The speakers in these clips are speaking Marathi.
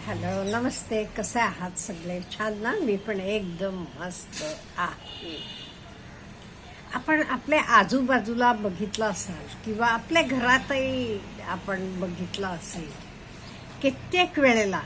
हॅलो, नमस्ते. कसे आहात सगळे? छान ना? मी पण एकदम मस्त आहे. आपण आपल्या आजूबाजूला बघितलं असाल किंवा आपल्या घरातही आपण बघितलं असेल, कित्येक वेळेला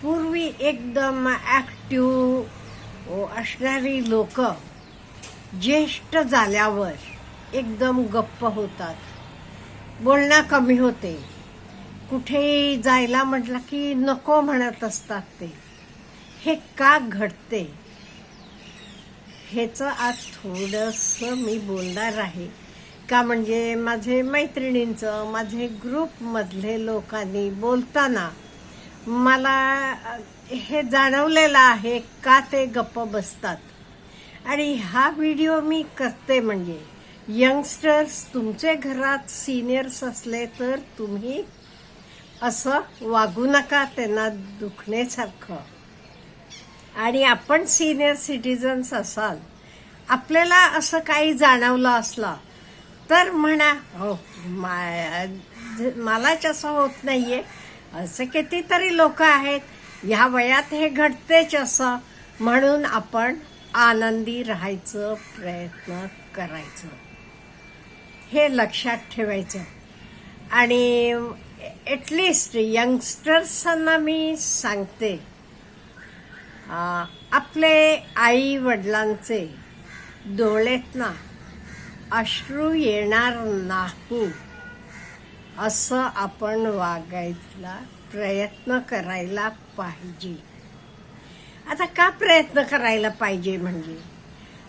पूर्वी एकदम ॲक्टिव्ह असणारी लोक ज्येष्ठ झाल्यावर एकदम गप्प होतात, बोलणं कमी होते, कुठेही जायला म्हटलं की नको म्हणत असतात. हे का घडते ह्याचं आज थोडंसं मी बोलणार आहे. का म्हणजे माझे मैत्रिणींचं, माझे ग्रुपमधले लोकांनी बोलताना मला हे जाणवलेलं आहे का ते गप्प बसतात. आणि हा व्हिडिओ मी करते म्हणजे यंगस्टर्स, तुमचे घरात सिनियर्स असले तर तुम्ही असं वागू नका त्यांना दुखण्यासारखं. आणि आपण सिनियर सिटीजन्स असाल, आपल्याला असं काही जाणवलं असलं तर म्हणा, हो मलाच असं होत नाहीये, असे कितीतरी लोक आहेत, ह्या वयात हे घडतेच असं, म्हणून आपण आनंदी राहायचं प्रयत्न करायचं, हे लक्षात ठेवायचं. आणि ॲटलिस्ट यंगस्टर्सांना मी सांगते, आपले आई वडिलांचे डोळ्यात ना अश्रू येणार नाही असं आपण वागायला प्रयत्न करायला पाहिजे. आता का प्रयत्न करायला पाहिजे म्हणजे,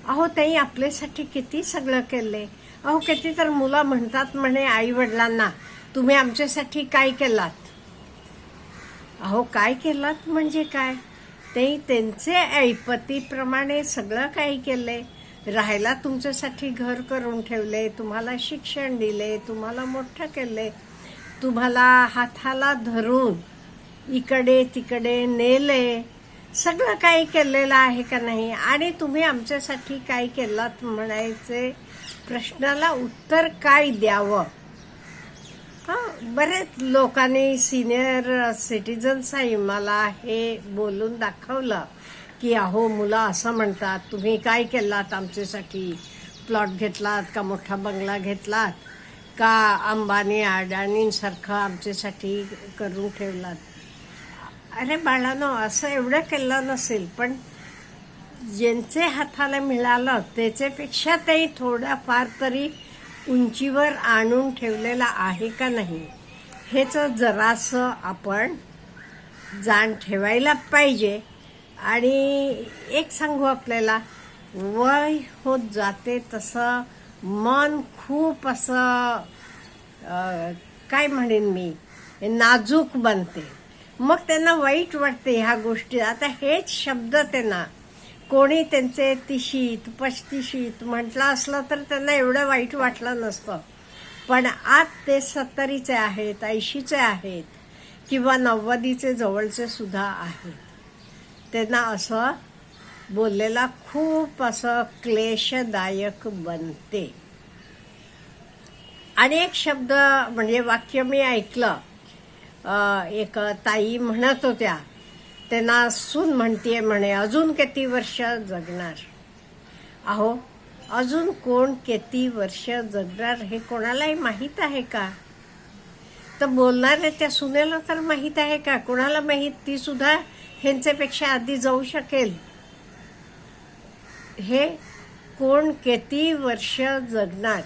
अहो ताई आपल्यासाठी किती सगळं केलंय. अहो किती तर मुलं म्हणतात म्हणे आई वडिलांना, तुम्ही आमच्यासाठी काय केलात. अहो काय केलात म्हणजे काय, ते त्यांचे ऐपतीप्रमाणे सगळं काही केलंय. राहायला तुमच्यासाठी घर करून ठेवले, तुम्हाला शिक्षण दिले, तुम्हाला मोठं केले, तुम्हाला हाताला धरून इकडे तिकडे नेले, सगळं काही केलेलं आहे का नाही. आणि तुम्ही आमच्यासाठी काय केलात म्हणायचे प्रश्नाला उत्तर काय द्यावं. बरेच लोकांनी, सिनियर सिटीजन्सही मला हे बोलून दाखवलं की अहो मुलं असं म्हणतात, तुम्ही काय केलात आमच्यासाठी, प्लॉट घेतलात का, मोठा बंगला घेतलात का, अंबानी अडाणींसारखं आमच्यासाठी करून ठेवलात. अरे बाळांनो, असं एवढं केलं नसेल, पण ज्यांचे हाताला मिळालं त्याच्यापेक्षा ते थोडाफार तरी उंचीवर आणून ठेवलेला आहे का नाही, हेच जरासं आपण जाण ठेवायला पाहिजे. आणि एक सांगू आपल्याला, वय होत जाते तसं मन खूप असं काय म्हणेन मी, नाजूक बनते. मग त्यांना वाईट वाटते ह्या गोष्टी. आता हेच शब्द त्यांना कोणी त्यांचे 30 35 म्हटलं असलं तर त्यांना एवढं वाईट वाटलं नसतं. पण आज ते 70चे आहेत, 80चे आहेत किंवा 90चे जवळचे सुद्धा आहेत. त्यांना असं बोललेला खूप असं क्लेशदायक बनते. आणि एक शब्द म्हणजे वाक्य मी ऐकलं, एक ताई म्हणत होत्या, त्यांना सून म्हणतीये म्हणे अजून किती वर्ष जगणार. अहो अजून कोण किती वर्ष जगणार हे कोणालाही माहीत आहे का. तर बोलणारे त्या सुनेला तर माहीत आहे का, कोणाला माहीत. ती सुद्धा ह्यांच्यापेक्षा आधी जाऊ शकेल. हे कोण किती वर्ष जगणार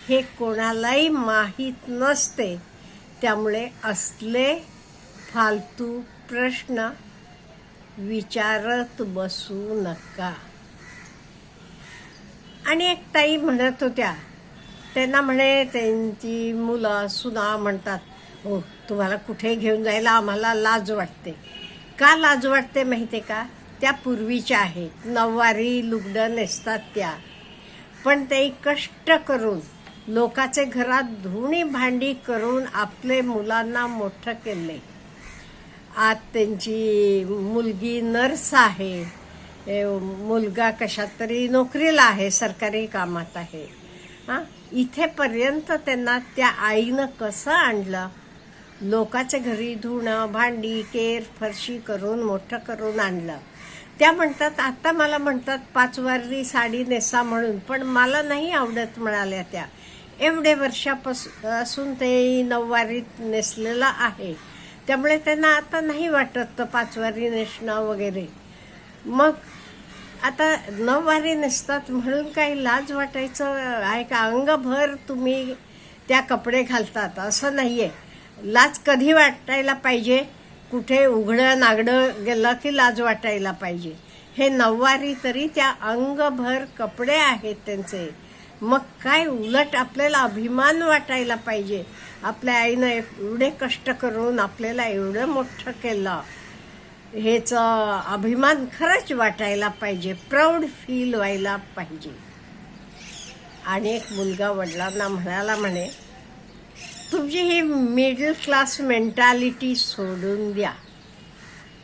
हे कोणालाही माहीत नसते. त्यामुळे असले फालतू प्रश्न विचारत बसू नका. आणि एक ताई म्हणत होत्या, त्यांना म्हणे त्यांची मुलं सुना म्हणतात, हो तुम्हाला कुठे घेऊन जायला आम्हाला लाज वाटते. का लाज वाटते माहिती आहे का, त्या पूर्वीच्या आहेत, नऊवारी लुगडं नेसतात त्या, पण ते कष्ट करून लोकाचे घरात धुणी भांडी करून आपले मुलांना मोठं केले. आज त्यांची मुलगी नर्स आहे, मुलगा कशात तरी नोकरीला आहे, सरकारी कामात आहे. इथेपर्यंत त्यांना त्या आईनं कसं आणलं. लोकाच्या घरी धुणं भांडी केर फरशी करून मोठं करून आणलं. त्या म्हणतात, आता मला म्हणतात 5 वारी साडी नेसा म्हणून, पण मला नाही आवडत म्हणाल्या त्या. एवढे वर्षापासून ते 9 वारीत नेसलेलं आहे, त्यामुळे त्यांना आता नाही वाटत 5 वारी नेसणं वगैरे. मग आता 9 वारी नेसतात म्हणून काही लाज वाटायचं आहे का? अंगभर तुम्ही त्या कपडे घालतात असं नाहीये. लाज कधी वाटायला पाहिजे? कुठे उघडं नागडं गेलं की लाज वाटायला पाहिजे. हे 9 वारी तरी त्या अंगभर कपडे आहेत त्यांचे. मग काय, उलट आपल्याला अभिमान वाटायला पाहिजे. आपल्या आईनं एवढे कष्ट करून आपल्याला एवढं मोठं केलं, हेच अभिमान खरंच वाटायला पाहिजे, प्राऊड फील व्हायला पाहिजे. आणि एक मुलगा वडिलांना म्हणाला, म्हणे तुमची ही मिडल क्लास मेंटॅलिटी सोडून द्या.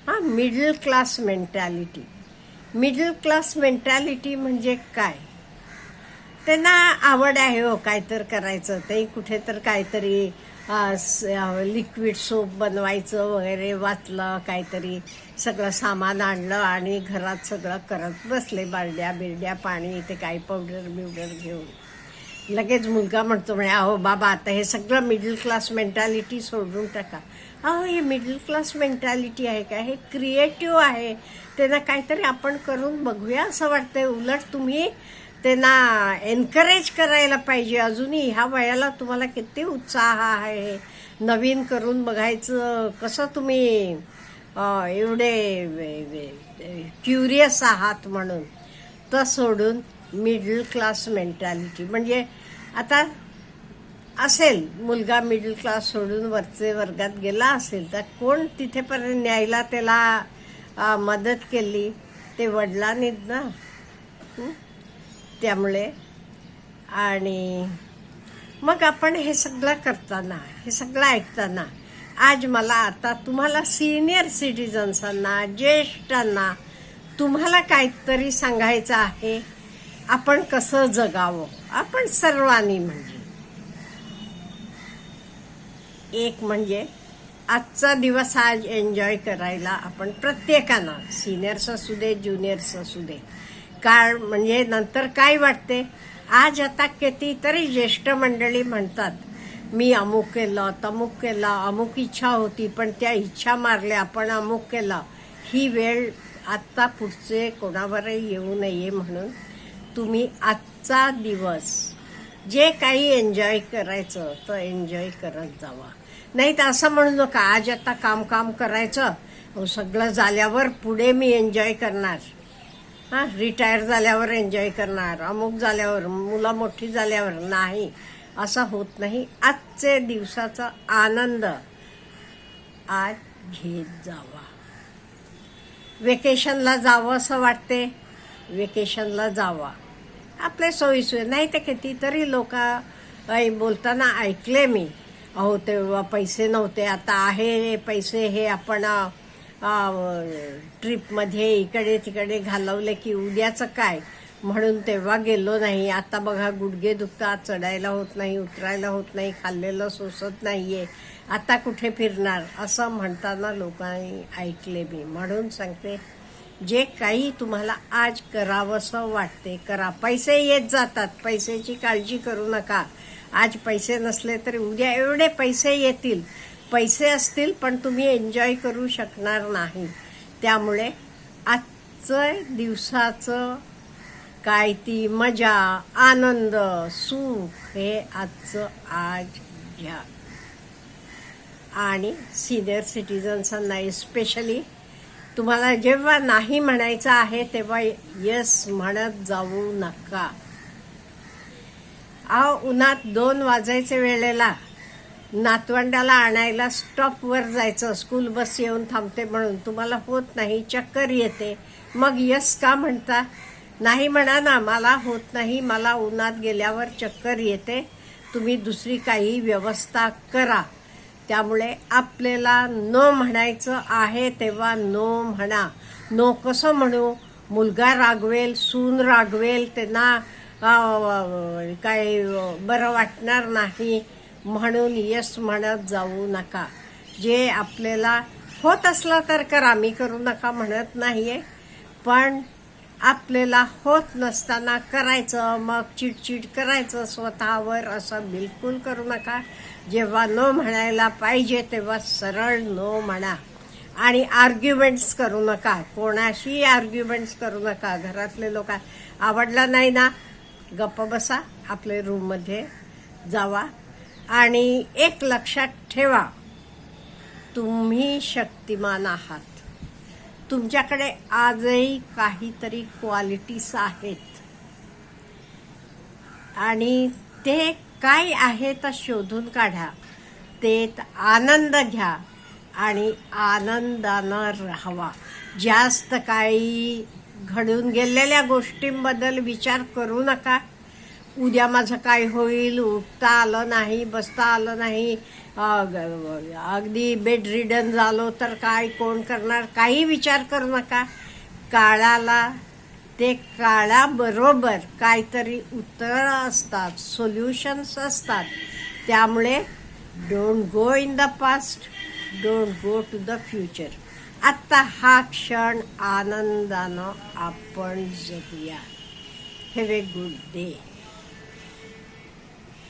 हां, middle class mentality. Middle class mentality म्हणजे काय? त्यांना आवड आहे हो काहीतरी करायचं. ते कुठे तर काहीतरी लिक्विड सोप बनवायचं वगैरे वाचलं, काहीतरी सगळं सामान आणलं आणि घरात सगळं करत बसले. बारड्या बिरड्या पाणी, ते काही पावडर बिवडर घेऊन. लगेच मुलगा म्हणतो, म्हणे अहो बाबा आता हे सगळं मिडल क्लास मेंटॅलिटी सोडून टाका. अहो, हे मिडल क्लास मेंटॅलिटी आहे का? हे क्रिएटिव्ह आहे. त्यांना काहीतरी आपण करून बघूया असं वाटतंय. उलट तुम्ही त्यांना एनकरेज करायला पाहिजे. अजूनही ह्या वयाला तुम्हाला किती उत्साह आहे नवीन करून बघायचं. कसं तुम्ही एवढे क्युरियस आहात म्हणून. तर सोडून मिडल क्लास मेंटॅलिटी म्हणजे, आता असेल मुलगा मिडल क्लास सोडून वरचे वर्गात गेला असेल तर कोण तिथेपर्यंत न्यायला त्याला मदत केली? ते वडिलांनीच ना. त्यामुळे आणि मग आपण हे सगळं करताना, हे सगळं ऐकताना, आज मला आता तुम्हाला सिनियर सिटिझन्सांना, ज्येष्ठांना तुम्हाला काहीतरी सांगायचं आहे. आपण कसं जगावं, आपण सर्वांनी. म्हणजे एक म्हणजे आजचा दिवस आज एन्जॉय करायला आपण प्रत्येकानं, सिनियर्स असू दे ज्युनियर्स असू दे. कारण म्हणजे नंतर काय वाटते, आज आता कितीतरी ज्येष्ठ मंडळी म्हणतात मी अमुक केलं तमुक केलं, अमुक इच्छा होती पण त्या इच्छा मारल्या, आपण अमुक केलं. ही वेळ आत्ता पुढचे कोणावरही येऊ नये म्हणून तुम्ही आजचा दिवस जे काही एन्जॉय करायचं तर एन्जॉय करत जावा. नाही तर असं म्हणू नका आज आता काम करायचं, सगळं झाल्यावर पुढे मी एन्जॉय करणार, हां रिटायर झाल्यावर एन्जॉय करणार, अमुक झाल्यावर, मुलं मोठी झाल्यावर. नाही, असं होत नाही. आजचे दिवसाचा आनंद आज घेत जावा. वेकेशनला जावं असं वाटते, वेकेशनला जावा. आपले सोयीसोयी. नाही तर कितीतरी लोक बोलताना ऐकले मी, अहो तेव्हा पैसे नव्हते, आता आहे पैसे, हे आपण ट्रिपमध्ये इकडे तिकडे घालवले की उद्याचं काय म्हणून तेव्हा गेलो नाही. आता बघा गुडघे दुखतात, चढायला होत नाही, उतरायला होत नाही, खाल्लेलं सोसत नाहीये, आता कुठे फिरणार असं म्हणताना लोकांनी ऐकले मी. म्हणून सांगते, जे काही तुम्हाला आज करावंसं वाटते करा. पैसे येत जातात, पैशाची काळजी करू नका. आज पैसे नसले तरी उद्या एवढे पैसे येतील. पैसे असतील पण तुम्ही एन्जॉय करू शकणार नाही. त्यामुळे आजचं दिवसाचं काय ती मजा, आनंद, सुख हे आजचं आज घ्या. आणि सिनियर सिटिझन्सांना स्पेशली तुम्हाला जेव्हा नाही म्हणायचं आहे तेव्हा यस म्हणत जाऊ नका. उन्हात 2 वाजायच्या वेळेला नातवंडाला आणायला स्टॉपवर जायचं, स्कूल बस येऊन थांबते म्हणून तुम्हाला होत नाही, चक्कर येते, मग यस का म्हणता? नाही म्हणा ना, मला होत नाही, मला उन्हात गेल्यावर चक्कर येते, तुम्ही दुसरी काही व्यवस्था करा. त्यामुळे आपल्याला नो म्हणायचं आहे तेव्हा नो म्हणा. नो कसं म्हणू? मुलगा रागवेल, सून रागवेल, त्यांना काय बरं वाटणार नाही म्हणून यस म्हणत जाऊ नका. जे आपल्याला होत असलं तर करा, मी करू नका म्हणत नाहीये, पण आपल्याला होत नसताना करायचं, मग चिडचिड करायचं स्वतःवर, असं बिलकुल करू नका. जेव्हा नो म्हणायला पाहिजे तेव्हा सरळ नो म्हणा. आणि आर्ग्युमेंट्स करू नका, कोणाशी आर्ग्युमेंट्स करू नका. घरातले लोक आवडला नाही ना, गप्प बसा, आपल्या रूममध्ये जावा. आणि एक लक्षात ठेवा, तुम्ही शक्तिमान आहात. तुमच्याकडे आजही काहीतरी क्वालिटीज आहेत आणि ते काय आहे तर शोधून काढा, ते आनंद घ्या आणि आनंदानं राहावा. जास्त काही घडून गेलेल्या गोष्टींबद्दल विचार करू नका. उद्या माझं काय होईल, उठता आलं नाही, बसता आलं नाही, अगदी बेड रिडन झालो तर काय, कोण करणार, काही विचार करू नका. काळाला, ते काळाबरोबर काहीतरी उत्तरं असतात, सोल्युशन्स असतात. त्यामुळे don't go in the past, don't go to the future. आत्ता हा क्षण आनंदानं आपण जगूया. Have a good day.